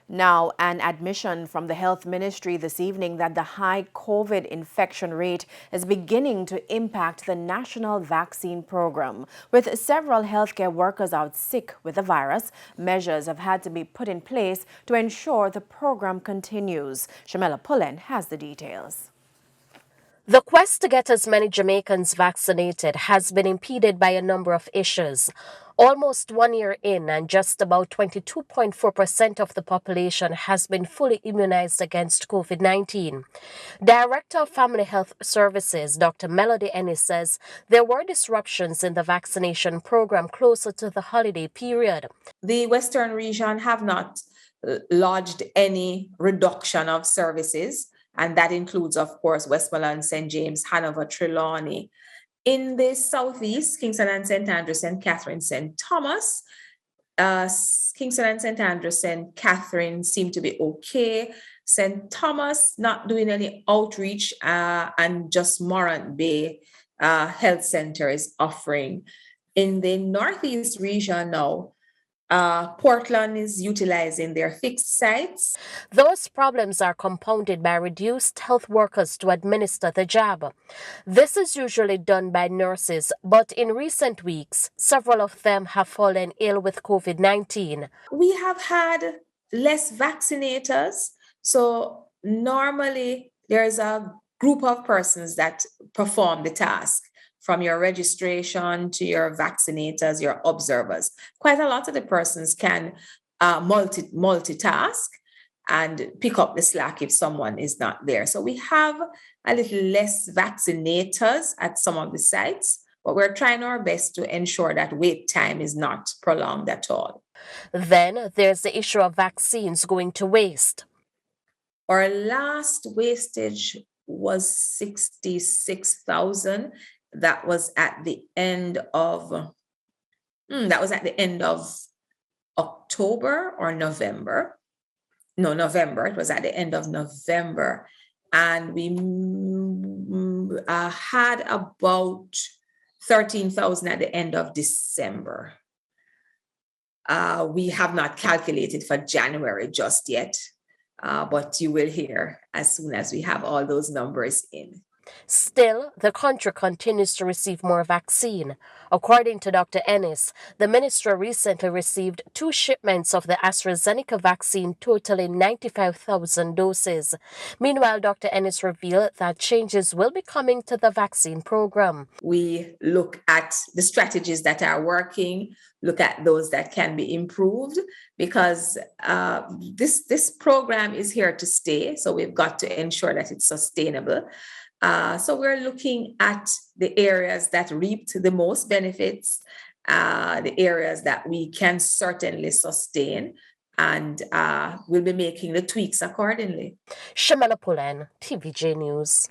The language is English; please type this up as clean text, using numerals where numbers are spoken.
Now, an admission from the Health Ministry this evening that the high COVID infection rate is beginning to impact the national vaccine program. With several healthcare workers out sick with the virus, measures have had to be put in place to ensure the program continues. Shamela Pullen has the details. The quest to get as many Jamaicans vaccinated has been impeded by a number of issues. Almost 1 year in, and just about 22.4% of the population has been fully immunized against COVID-19. Director of Family Health Services, Dr. Melody Ennis, says there were disruptions in the vaccination program closer to the holiday period. The Western region have not lodged any reduction of services, and that includes, of course, Westmoreland, St. James, Hanover, Trelawney. In the southeast, Kingston and St. Andrews, St. Catherine, St. Thomas, Kingston and St. Andrews, St. Catherine seem to be okay. St. Thomas not doing any outreach, and just Morant Bay Health Center is offering. In the northeast region now, Portland is utilizing their fixed sites. Those problems are compounded by reduced health workers to administer the jab. This is usually done by nurses, but in recent weeks, several of them have fallen ill with COVID-19. We have had less vaccinators. So normally there's a group of persons that perform the task, from your registration to your vaccinators, your observers. Quite a lot of the persons can multitask and pick up the slack if someone is not there. So we have a little less vaccinators at some of the sites, but we're trying our best to ensure that wait time is not prolonged at all. Then there's the issue of vaccines going to waste. Our last wastage was 66,000. That was at the end of October or November. No, November. It was at the end of November. And we had about 13,000 at the end of December. We have not calculated for January just yet, but you will hear as soon as we have all those numbers in. Still, the country continues to receive more vaccine. According to Dr. Ennis, the minister recently received 2 shipments of the AstraZeneca vaccine totaling 95,000 doses. Meanwhile, Dr. Ennis revealed that changes will be coming to the vaccine program. We look at the strategies that are working, look at those that can be improved, because this program is here to stay. So we've got to ensure that it's sustainable. So we're looking at the areas that reaped the most benefits, the areas that we can certainly sustain, and we'll be making the tweaks accordingly. Shamela Pullen, TVJ News.